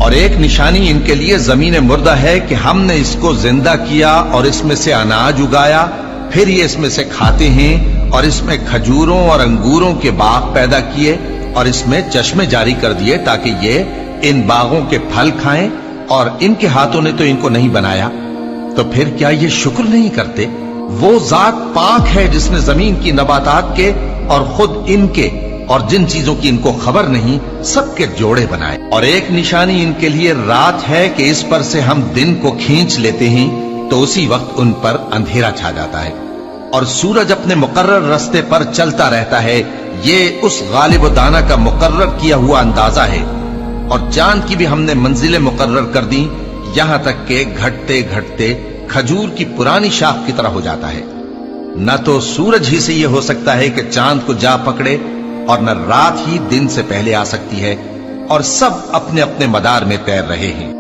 اور ایک نشانی ان کے لیے زمین مردہ ہے کہ ہم نے اس کو زندہ کیا اور اس میں سے اناج اگایا، پھر یہ اس میں سے کھاتے ہیں، اور اس میں کھجوروں اور انگوروں کے باغ پیدا کیے اور اس میں چشمے جاری کر دیے تاکہ یہ ان باغوں کے پھل کھائیں، اور ان کے ہاتھوں نے تو ان کو نہیں بنایا، تو پھر کیا یہ شکر نہیں کرتے؟ وہ ذات پاک ہے جس نے زمین کی نباتات کے اور خود ان کے اور جن چیزوں کی ان کو خبر نہیں سب کے جوڑے بنائے۔ اور ایک نشانی ان کے لیے رات ہے کہ اس پر سے ہم دن کو کھینچ لیتے ہیں تو اسی وقت ان پر اندھیرا چھا جاتا ہے، اور سورج اپنے مقرر رستے پر چلتا رہتا ہے، یہ اس غالب و دانا کا مقرر کیا ہوا اندازہ ہے۔ اور چاند کی بھی ہم نے منزلیں مقرر کر دی، یہاں تک کہ گھٹتے گھٹتے کھجور کی پرانی شاخ کی طرح ہو جاتا ہے۔ نہ تو سورج ہی سے یہ ہو سکتا ہے کہ چاند کو جا پکڑے، اور نہ رات ہی دن سے پہلے آ سکتی ہے، اور سب اپنے اپنے مدار میں تیر رہے ہیں۔